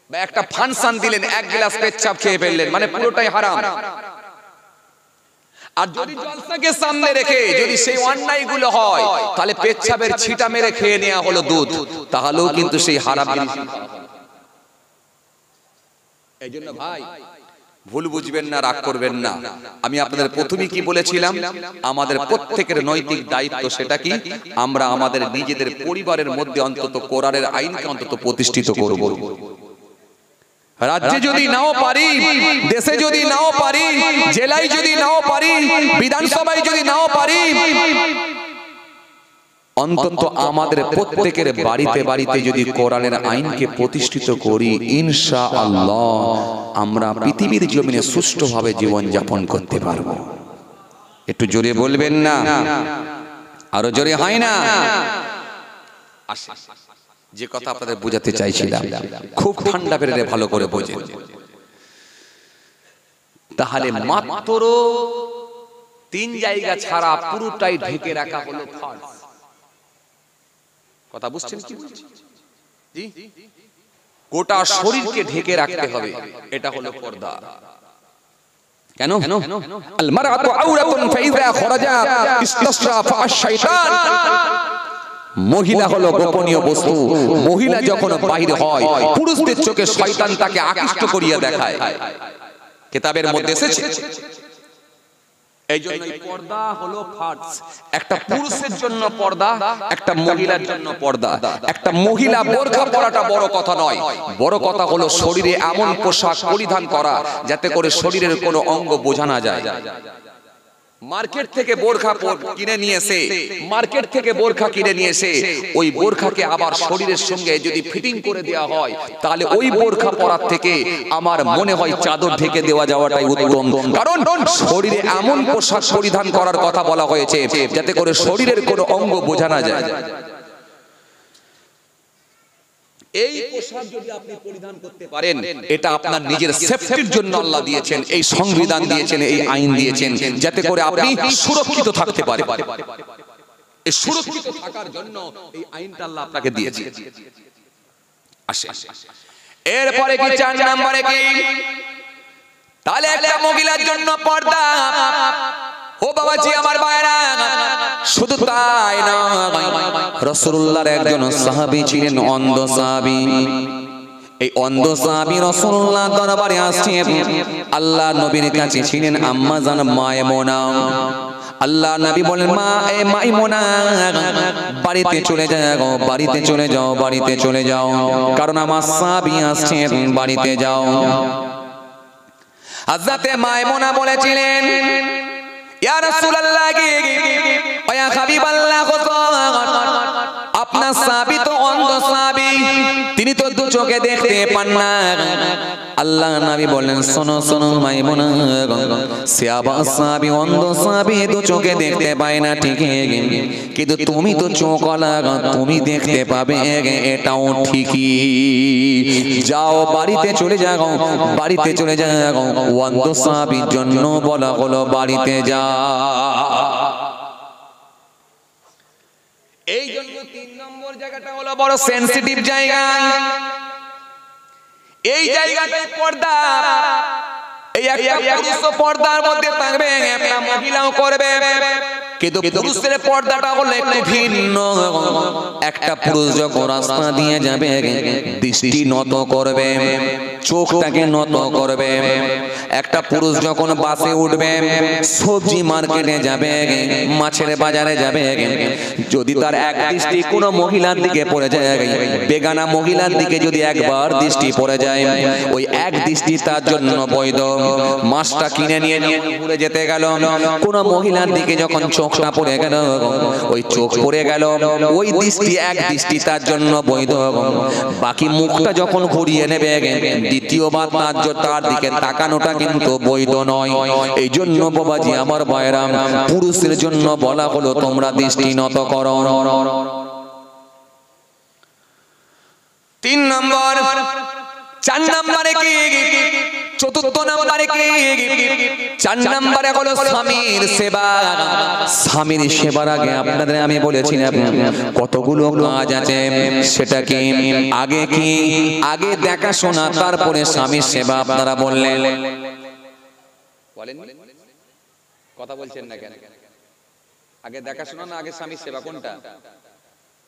বা একটা ফাংশন দিলেন, এক গ্লাস পেচ্ছাপ খেয়ে ফেললেন, মানে পুরোটাই হারাম। আর যদি জলসাকে সামনে রেখে যদি সেই অন্যায়গুলো হয়, তাহলে পেচ্ছাপের ছিটা মেরে খেয়ে নেওয়া হলো দুধ, তাহলেও কিন্তু সেই হারাম জিনিস। এইজন্য ভাই ভুল বুঝবেন না, রাগ করবেন না। আমি আপনাদের প্রথমেই কি বলেছিলাম, আমাদের প্রত্যেকের নৈতিক দায়িত্ব সেটা কি, আমরা আমাদের নিজেদের পরিবারের মধ্যে অন্তত কোরআনের আইনকে অন্তত প্রতিষ্ঠিত করব। রাজ্যে যদি নাও পারি, দেশে যদি নাও পারি, জেলায় যদি নাও পারি, বিধানসভায় যদি নাও পারি, অন্তত আমাদের প্রত্যেকের বাড়িতে বাড়িতে যদি কোরআনের আইনকে প্রতিষ্ঠিত করি, ইনশাআল্লাহ আমরা পৃথিবীর জমিনে সুষ্ঠুভাবে জীবন যাপন করতে পারবো। একটু জোরে বলবেন না? আরো জোরে হয় না? যে কথা আপনাদের বোঝাতে চাইছিলাম, খুব ঠান্ডা পেরে ভালো করে বোঝেন। তাহলে মাত্র 3 জায়গা ছাড়া পুরোটাই ঢেকে রাখা হলো ফরজ। কথা বুঝছেন কি? জি, গোটা শরীরকে ঢেকে রাখতে হবে, এটা হলো পর্দা। কেন? আল মারআতু আওরাতুন ফাইযা খরাজাত ইসতাশরাফা আশ-শাইতান। মহিলা হলো গোপনীয় বস্তু। মহিলা যখন বাইরে হয়, পুরুষদের চোখে শয়তান তাকে আকৃষ্ট করিয়া দেখায়। কিতাবের মধ্যে এসেছে। এইজন্য পর্দা হলো ফরজ। একটা পুরুষের জন্য পর্দা, একটা মহিলার জন্য পর্দা। একটা মহিলা বোরকা পরাটা বড় কথা নয়, বড় কথা হলো শরীরে এমন পোশাক পরিধান করা যাতে করে শরীরের কোনো অঙ্গ বোঝা না যায়। মার্কেট থেকে বোরখা কিনে নিয়ে এসে, মার্কেট থেকে বোরখা কিনে নিয়ে এসে ওই বোরখাকে আবার শরীরের সঙ্গে যদি ফিটিং করে দেওয়া হয়, তাহলে ওই বোরখা পরার থেকে আমার মনে হয় চাদর ঢেকে দেওয়া যাওয়াটাই উত্তম। কারণ শরীরে এমন পোশাক পরিধান করার কথা বলা হয়েছে যাতে করে শরীরের কোনো অঙ্গ বোঝা না যায়। এই পোশাক যদি আপনি পরিধান করতে পারেন, এটা আপনার নিজের সেফটির জন্য আল্লাহ দিয়েছেন, এই সংবিধান দিয়েছেন, এই আইন দিয়েছেন, যাতে করে আপনি সুরক্ষিত থাকতে পারেন। এই সুরক্ষিত থাকার জন্য এই আইনটা আল্লাহ আপনাকে দিয়েছে। আসে এরপরে কি 4 নম্বরে কি? তাহলে একটা মহিলার জন্য পর্দা। ও বাবাজি আমার ভাইরা, শুধু তাই না, রাসূলুল্লাহর একজন সাহাবী ছিলেন, অন্ধ সাহাবী। এই অন্ধ সাহাবী রাসূলুল্লাহ দরবারে আসছেন। আল্লাহ নবীর কাছে ছিলেন আম্মা জান মায়মুনা। আল্লাহ নবী বলেন, মা এ মাইমুনা, বাড়িতে চলে যাও, বাড়িতে চলে যাও, বাড়িতে চলে যাও, কারণ আমার সাহাবী আসছেন, বাড়িতে যাও। হযরতে মায়মুনা বলেছিলেন, ইয়া রাসূলুল্লাহ, ইয়া হাবিবাল্লাহ, আপনার সাহাবী তো অন্ধ সাহাবী, তিনি তো দু চোখে দেখতে পান না। আল্লাহ নবী বলেন, শোনো শোনো মাইমুনা, সে আবার সাহাবী, অন্ধ সাহাবী, দু চোখে দেখতে পায় না ঠিকই, কিন্তু তুমি তো চোখওয়ালা, তুমি দেখতে পাবে, এটাও ঠিকই। যাও, বাড়িতে চলে যাও, বাড়িতে চলে যাও। অন্ধ সাহাবীর জন্য বলা হলো বাড়িতে যা। এই জন্য 3 নম্বর জায়গাটা হলো বড় সেনসিটিভ জায়গা। এই জায়গাটায় পর্দা, এই একটা পুরুষ পর্দার মধ্যে থাকবে, একটা মহিলাও করবে, কিন্তু পুরুষের পর্দাটা হলো একটু ভিন্ন। একটা পুরুষ যখন রাস্তা দিয়ে যাবে, দৃষ্টি নত করবে, চোখটাকে নত করবে। একটা পুরুষ যখন বাসে উঠবে, সবজি মার্কেটে যাবে, মাছের বাজারে যাবে, যদি তার এক দৃষ্টি কোনো মহিলার দিকে পড়ে যায়, বেগানা মহিলার দিকে যদি একবার দৃষ্টি পড়ে যায়, ওই এক দৃষ্টি তার জন্য বৈধ। মাছটা কিনে নিয়ে ঘুরে যেতে গেল, কোন মহিলার দিকে যখন চোখটা পড়ে গেল, ওই চোখ পড়ে গেল, ওই দৃষ্টি, এক দৃষ্টি তার জন্য বৈধ। বাকি মুখটা যখন ঘুরিয়ে নেবে, দ্বিতীয়বার তার দিকে তাকানোটা কিন্তু বৈধ নয়। এই জন্য বাবাজি আমার ভাইরা, পুরুষের জন্য বলা হলো তোমরা দৃষ্টি নত করো। 3 নম্বর। 4 নম্বরে কি? চতুর্থ নম্বরে কি? 4 নম্বরে হলো স্বামীর সেবা। স্বামীর সেবার আগে আপনাদের আমি বলেছিলাম কতগুলো কাজ আছে, সেটা কি? আগে কি? আগে দেখাশোনা, তারপরে স্বামীর সেবা। আপনারা বললেন, বলেন কথা বলছেন না কেন? আগে দেখাশোনা না আগে স্বামীর সেবা, কোনটা?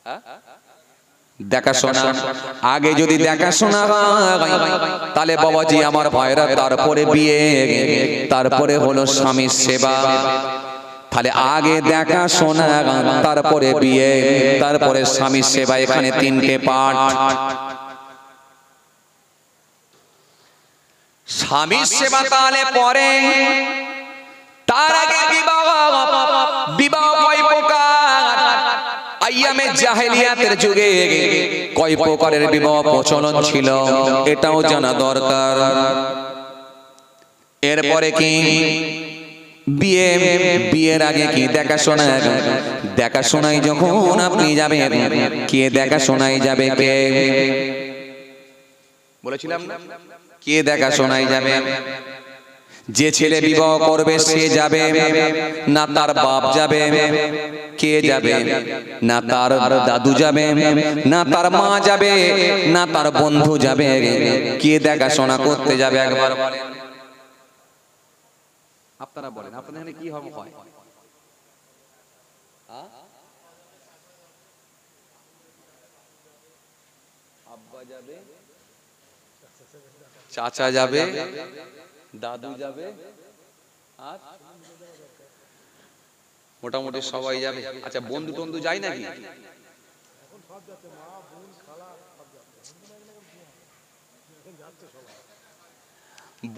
হ্যাঁ, দেখাশোনা। আগে যদি দেখাশোনা তাহলে বাবাজি আমার ভাইরা, তারপরে বিয়ে, তারপরে হলো স্বামীর সেবা। তাহলে আগে দেখাশোনা, তারপরে বিয়ে, তারপরে স্বামীর সেবা। এখানে 3টে পার্ট। স্বামীর সেবা তাহলে পরে, তার আগে বিবাহ। বিবাহ কয় প্রকার? আইয়ামে জাহেলিয়াতের যুগে কয় প্রকারের বিবাহ প্রচলন ছিল, এটাও জানা দরকার। এরপরে কি? বিয়ের আগে কি দেখাশোনা, দেখাশোনায় যখন আপনি যাবেন, কে দেখাশোনায় যাবে? কে বলেছিলাম না, কে দেখাশোনায় যাবে? যে ছেলে বিবাহ করবে সে যাবে না তার বাপ যাবে? কে যাবে? না তার দাদু যাবে, না তার মা যাবে, না তার বন্ধু যাবে? কে দেখাশোনা করতে যাবে? একবার বলেন, আপনারা বলেন, আপনাদের এখানে কি হয়? আব্বা যাবে, চাচা যাবে, দাদু যাবে, আর মোটামুটি সবাই যাবে। আচ্ছা, বন্ধু টন্ধু যায় নাকি?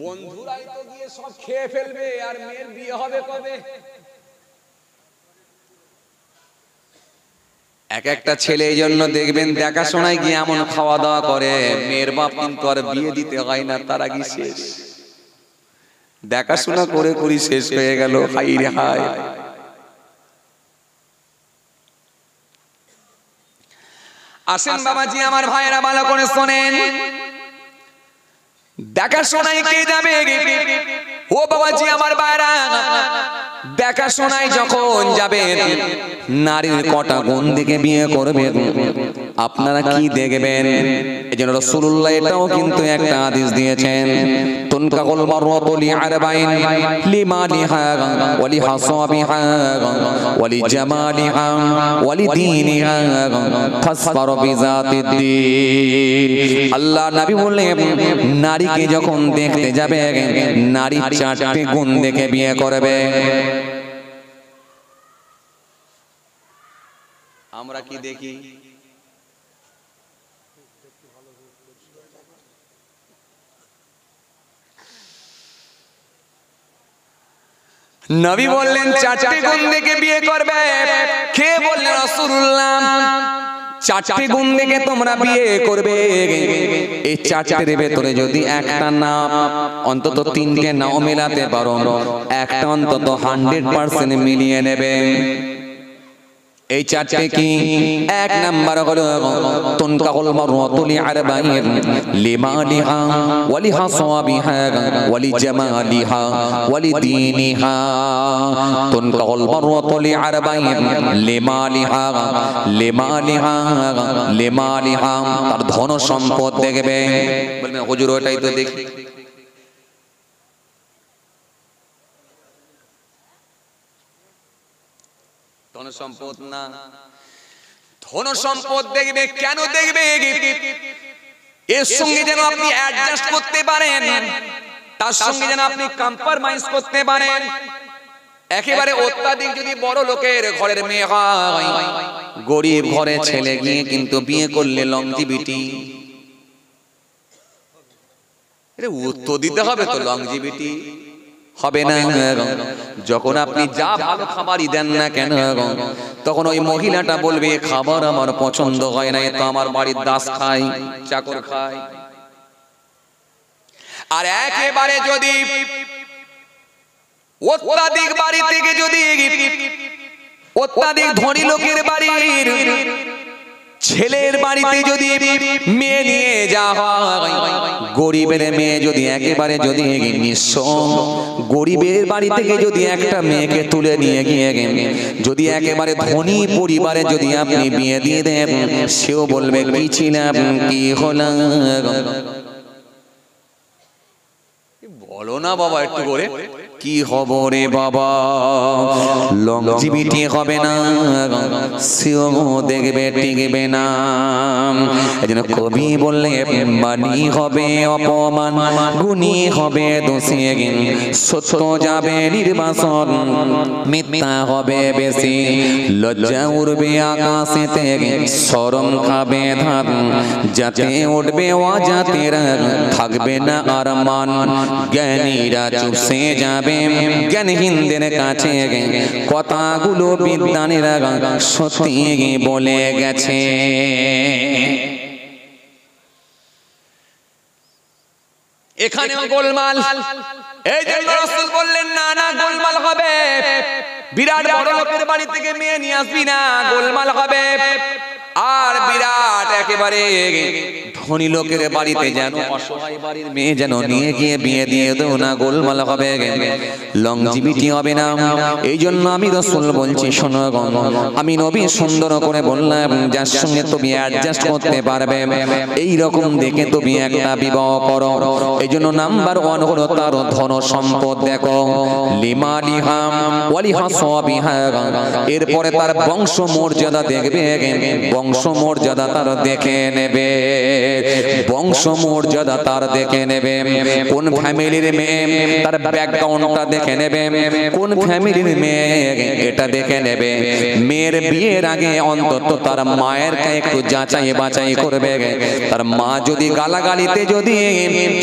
বন্ধুরাই তো গিয়ে সব খেয়ে ফেলবে, আর মেয়ের বিয়ে হবে কবে? এক একটা ছেলে এই জন্য দেখবেন দেখাশোনায় গিয়ে এমন খাওয়া দাওয়া করে, মেয়ের বাপ কিন্তু আর বিয়ে দিতে হয় না, তার আগে শেষ। দেখাশোনা করে করি শেষ হয়ে গেল। হাই রে হাই। আসেন বাবাজি আমার ভাইরা, ভালো করে শোনেন, দেখাশোনায় কে যাবে? ও বাবাজি আমার ভাইরা, দেখাশোনায় যখন যাবেন, নারীর কটা গুণ দেখে বিয়ে করবেন, আপনারা কি দেখবেন? এজন্য রাসূলুল্লাহ এটাও কিন্তু একটা হাদিস দিয়েছেন, তুনকাহুল মারওয়াতু লিআরবাইন লিমালিহা ওয়া লিহাসাবিহা ওয়া লিজামালিহা ওয়া লিদীনিহা ফাসফার বিযাতিদ্দীন। আল্লাহ নবী বললেন, নারীকে যখন দেখতে যাবে, নারী চারটি গুণ দেখে বিয়ে করবে। আমরা কি দেখি? নবী বললেন চারটি গুণ দেখে বিয়ে করবে। কে বললেন? রাসূলুল্লাহ। চারটি গুণ দেখে তোমরা বিয়ে করবে। এই চারটির ভেতরে যদি একটা না, অন্তত তিনটে নাও মেলাতে পারো, একটা অন্তত 100% মিলিয়ে নেবে। এই চারটি কি? এক নাম্বার হলো তুনকাহুল মারওয়াতু লিআরবাইন লিমালিহা ওয়া লিহাসাবিহা ওয়া লিজামালিহা ওয়া লিদীনিহা। তুনকাহুল মারওয়াতু লিআরবাইন লিমালিহা, লিমালিহা, লিমালিহা, তার ধন সম্পদ দেখবে। বলবেন হুজুর ওটাই তো দেখি। ধন সম্পদ না, ধন সম্পদ দেখবে। কেন দেখবে? এর সঙ্গে যেন আপনি অ্যাডজাস্ট করতে পারেন, তার সঙ্গে যেন আপনি কম্প্রোমাইজ করতে পারেন। একেবারে অত্যাধিক যদি বড় লোকের ঘরের মেয়ে হয়, গরিব ঘরের ছেলে গিয়ে কিন্তু বিয়ে করলে লংজিভিটি, এটা উত্তর দিতে হবে তো, লংজিভিটি হবে না। যখন আপনি যা ভালো খাবারই দেন না কেন, তখন ওই মহিলাটা বলবে খাবার আমার পছন্দ হয় না, তো আমার বাড়ির দাস খায়, চাকর খায়। আর একেবারে যদি অত্যাধিক বাড়ি থেকে, যদি অত্যাধিক ধনী লোকের বাড়ির ছেলের বাড়িতে যদি মেয়ে নিয়ে যাওয়া হয়, গরিবের মেয়ে যদি একেবারে যদি নিঃস্ব, গরিবের বাড়ি থেকে যদি একটা মেয়েকে তুলে নিয়ে গিয়ে যদি একেবারে ধনী পরিবারে যদি আপনি বিয়ে দিয়ে দেন, সেও বলবে কি ছিলাম, কি হলো। বলো না বাবা একটু করে, কি হব রে বাবা, লংজিভিটি হবে না, সেও দেখবে টিকবে না। এজন্য কবি বললে বাণী হবে অপমান, গুণী হবে দোষী, সত্য যাবে নির্বাসন, মিথ্যা হবে বেশি, লজ্জা উড়বে আকাশেতে, শরম খাবে ধান, যাতে উঠবে অজাতিরা, থাকবে না আর মান, জ্ঞানীরা চুপসে যাবে জ্ঞানহীনদের কাছে, কথাগুলো বিদ্বানেরা সত্যি বলে গেছে। এখানেও গোলমাল। এই জন্য রাসূল বললেন না না গোলমাল হবে, বিরাট বড় লোকের বাড়ি থেকে মেয়ে নিয়ে আসবি না, গোলমাল হবে। আর বিরাট একেবারে ধনী লোকের বাড়িতে যেন অসহায় বাড়ির মেয়ে যেন নিয়ে গিয়ে বিয়ে দিয়ে দেও না, গোলমাল হবে, লংজিভিটি হবে না। এই জন্য আমি রাসূল বলছি শোনো, আমি নবী সুন্দর করে বললাম যার সঙ্গে তুমি অ্যাডজাস্ট করতে পারবে এই রকম দেখে তুমি একটা বিবাহ করো। এই জন্য নাম্বার 1 হলো তার ধন সম্পদ দেখো, লিমালিহা ওয়ালিহা সাবিহা। এরপরে তার বংশ মর্যাদা দেখবে, বংশ মর্যাদা তার দেখে নেবে, বংশ মর্যাদা তার দেখে নেবে। কোন ফ্যামিলির মেয়ে তার ব্যাকগ্রাউন্ডটা দেখে নেবে, কোন ফ্যামিলির মেয়ে এটা দেখে নেবে। মেয়ের বিয়ের আগে অন্তত তার মায়ের একটু যাচাই বাছাই করবে। তার মা যদি গালাগালিতে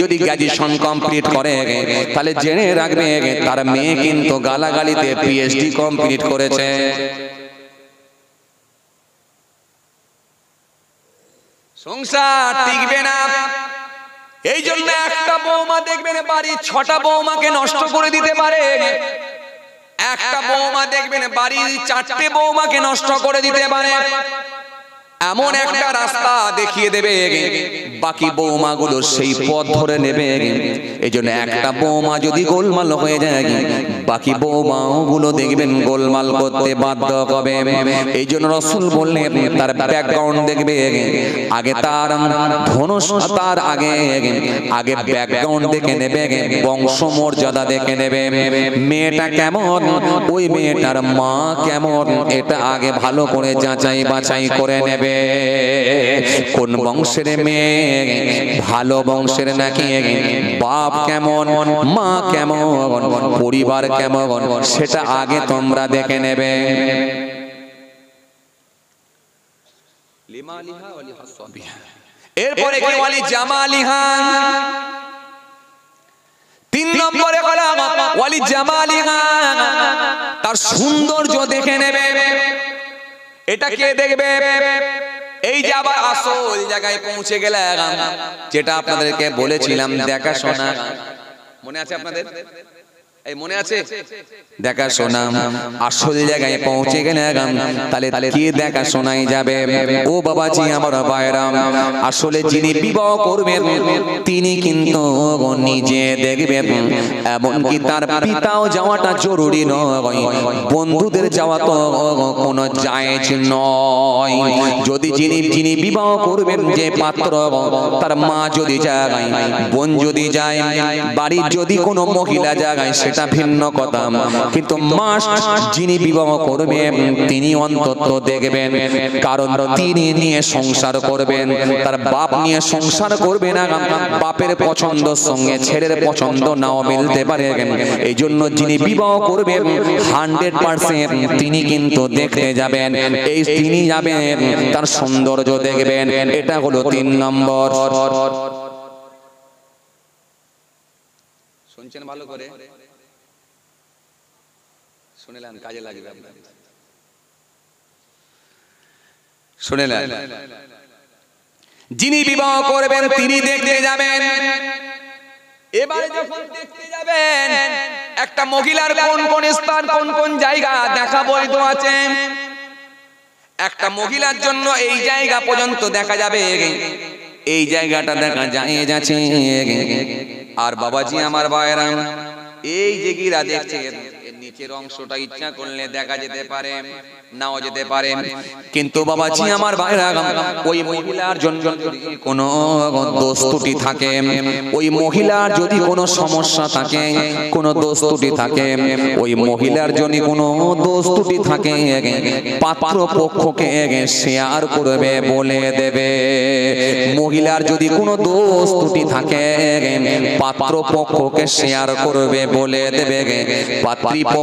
যদি গ্র্যাজুয়েশন কমপ্লিট করে তাহলে জেনে রাখবে তার মেয়ে কিন্তু গালাগালিতে পিএইচডি কমপ্লিট করেছে। সংসার টিকবে না। এই জন্য একটা বৌমা দেখবেন বাড়ির 6টা বৌমাকে নষ্ট করে দিতে পারে, একটা বৌমা দেখবেন বাড়ির 4টে বৌমাকে নষ্ট করে দিতে পারে। এমন একটা রাস্তা দেখিয়ে দেবে, বাকি বৌমাগুলো সেই পথ ধরে নেবে। এই জন্য একটা বৌমা যদি গোলমাল হয়ে যায় বাকি বৌমাগুলো দেখবেন গোলমাল করতে বাধ্য হবে। এই জন্য রাসূল বললেন তার ব্যাকগ্রাউন্ড দেখবে, আগে তার ধনুষ, তার আগে ব্যাকগ্রাউন্ড দেখে নেবে, বংশ মর্যাদা দেখে নেবে। মেয়েটা কেমন, ওই মেয়েটার মা কেমন, এটা আগে ভালো করে যাচাই বাছাই করে নেবে। কোন বংশের মেয়ে, ভালো বংশের নাকি, বাপ কেমন, মা কেমন, পরিবার কেমন, সেটা আগে তোমরা দেখে নেবে। এরপরে কি ওয়ালি জামালিহা, 3 নম্বরে বলা ওয়ালি জামালিহা, তার সৌন্দর্য দেখে নেবে। এটা কে দেখবে? এই যে আবার আসল জায়গায় পৌঁছে গেলাম, যেটা আপনাদেরকে বলেছিলাম দেখাশোনা, মনে আছে আপনাদের? এই মনে আছে দেখাশোনা? আসল জায়গায় পৌঁছে গেলাম, তাহলে কে দেখাশোনাই যাবে? ও বাবাজি আমার ভাইরা, আসলে যিনি বিবাহ করবেন তিনি কিন্তু নিজে দেখবেন, এমনকি তার পিতাও যাওয়াটা জরুরি নয়, বন্ধুদের যাওয়া তো কোনো জায়েজ নয়। যদি যিনি বিবাহ করবেন যে পাত্র, তার মা যদি যায়, বোন যদি যায়, বাড়ির যদি কোনো মহিলা যায় সেটা ভিন্ন কথা, কিন্তু মাস্ট যিনি বিবাহ করবেন তিনি অন্তত দেখবেন, কারণ তিনি নিয়ে সংসার করবেন, তার বাপ নিয়ে সংসার করবে না। বাপের পছন্দের সঙ্গে ছেলের পছন্দ নাও মিলতে পারে। এই জন্য যিনি বিবাহ করবেন 100% তিনি কিন্তু দেখতে যাবেন, এই তিনি যাবেন তার সৌন্দর্য দেখবেন। এটা হলো 3 নম্বর। শুনছেন ভালো করে? শুনলেন, কাজে লাগবে আপনাদের। শুনলেন, যিনি বিবাহ করবেন তিনি দেখতে যাবেন। এবারে যখন দেখতে যাবেন একটা মহিলার কোন কোন স্থান, কোন কোন জায়গা দেখা বৈধ আছে, একটা মহিলার জন্য এই জায়গা পর্যন্ত দেখা যাবে, এই জায়গাটা দেখা যায় যাচ্ছে। আর বাবাজি আমার ভাইরা, এই যে গিরা দেখছেন নিচের অংশটা ইচ্ছা করলে দেখা যেতে পারে, নাও যেতে পারে, কিন্তু বাবাজি আমার ভাইরা, ওই মহিলার জন্য যদি কোনো দোষ ত্রুটি থাকে, ওই মহিলার যদি কোনো সমস্যা থাকে, কোনো দোষ ত্রুটি থাকে, ওই মহিলার যদি কোনো দোষ ত্রুটি থাকে, পাত্র পক্ষকে শেয়ার করবে, বলে দেবে। মহিলার যদি কোনো দোষ ত্রুটি থাকে, পাত্র পক্ষকে শেয়ার করবে, বলে দেবে। পাত্রীপক্ষ,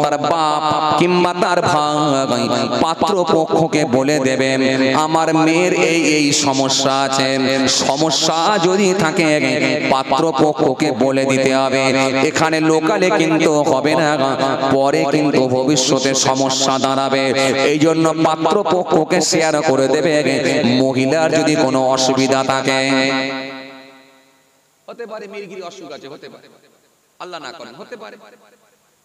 তার বাপ কিংবা তার ভাই পাত্র পক্ষকে বলে দেবে আমার মেয়ের এই এই সমস্যা আছে, সমস্যা যদি থাকে পাত্র পক্ষকে বলে দিতে হবে। এখানে লোকালে কিন্তু হবে না, পরে কিন্তু ভবিষ্যতে সমস্যা দাঁড়াবে। এই জন্য পাত্র পক্ষকে শেয়ার করে দেবে মহিলার যদি কোনো অসুবিধা থাকে। হতে পারে মিরগিরি অসুখ আছে, হতে পারে, আল্লাহ না করেন, হতে পারে,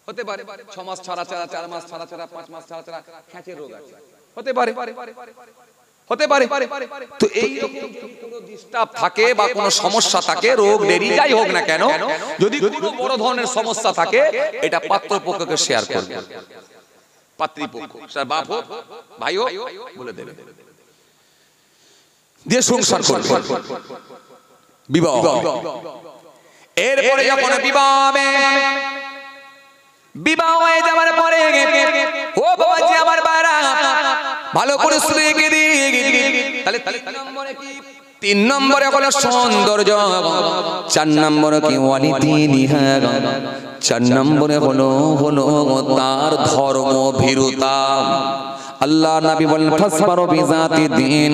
হতে পারে 6 মাস ছাড়া ছাড়া, 4 মাস ছাড়া ছাড়া, 5 মাস ছাড়া ছাড়া খ্যাচের রোগ আছে, হতে পারে, হতে পারে। তো এই রকম কোনো ডিস্টার্ব থাকে বা কোনো সমস্যা থাকে, রোগ দেরি যাই হোক না কেন, যদি কোনো বড় ধরনের সমস্যা থাকে, এটা পাত্রপক্ষকে শেয়ার করবে, পাত্রীপক্ষ, স্যার বাপ হোক ভাই হোক, বলে দেবে, দিয়ে সংসার করবে, বিবাহ। এরপরে যখন বিবাহ হয়ে যাওয়ার পরে, ও বাবাজি আমার বাড়া ভালো করে শুনে গিয়ে, তাহলে 3 নম্বরে হলো সৌন্দর্য, 4 নম্বরে কি ওয়ালিদিনিহা, 4 নম্বরে হলো তার ধর্ম ভীরুতা। আল্লাহ নবী বলেন ফাসবারু বিজাতি দ্বীন,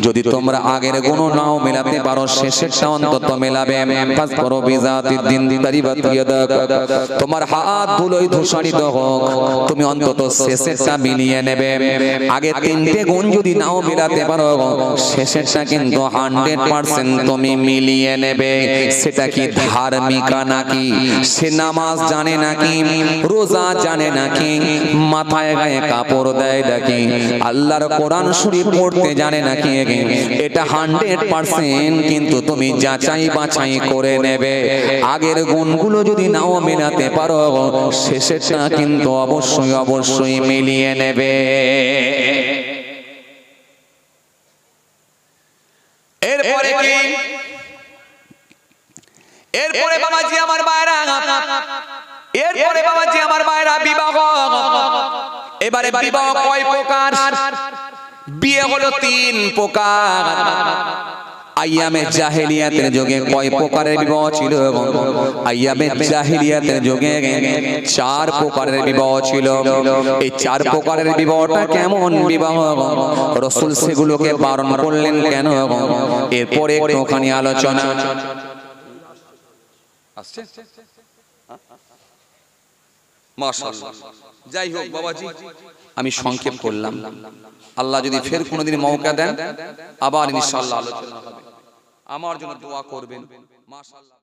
যদি তোমরা আগের গুণ নাও মেলাতে পারো, শেষেরটা অন্তত মেলাবে। ফাসবারু বিজাতি দ্বীন তারিবাত ইয়াদাক, তোমার হাত ধুলোয় ধূসরিত হোক, তুমি অন্তত শেষেরটা মিলিয়ে নেবে। আগে 3টে গুণ যদি নাও মেলাতে পারো, শেষেরটা কিন্তু 100% তুমি মিলিয়ে নেবে। সেটা কি ধার্মিকা নাকি, সে নামাজ জানে নাকি, রোজা জানে নাকি, মাথায় গায়ে কাপড় দেয় নাকি, আল্লাহর কোরআন শরীফ পড়তে জানে নাকি, এটা 100% কিন্তু তুমি যাচাই বাছাই করে নেবে। আগের গুণগুলো যদি নাও মেলাতে পারো, শেষেরটা কিন্তু অবশ্যই অবশ্যই মিলিয়ে নেবে। এরপরে কি, এরপরে বাবাজি আমার ভাইরা, এরপরে বাবাজি আমার ভাইরা বিবাহ। এবারে বিবাহ কয় প্রকার? বিয়ে হলো 3 প্রকার। আইয়ামে জাহেলিয়াতের যুগে কয় প্রকারের বিবাহ ছিল? আইয়ামে জাহেলিয়াতের যুগে 4 প্রকারের বিবাহ ছিল। এই 4 প্রকারের বিবাহটা কেমন বিবাহ, রাসূল সেগুলোকে বারণ করলেন কেন? এরপরে একটুখানি আলোচনা আসছে। মাশাআল্লাহ, যাই হোক বাবাজি, আমি সংক্ষেপ করলাম। আল্লাহ যদি ফের কোনোদিন মৌকা দেন, আবার ইনশাআল্লাহ আলোচনা হবে। আমার জন্য দোয়া করবেন। মাশাআল্লাহ।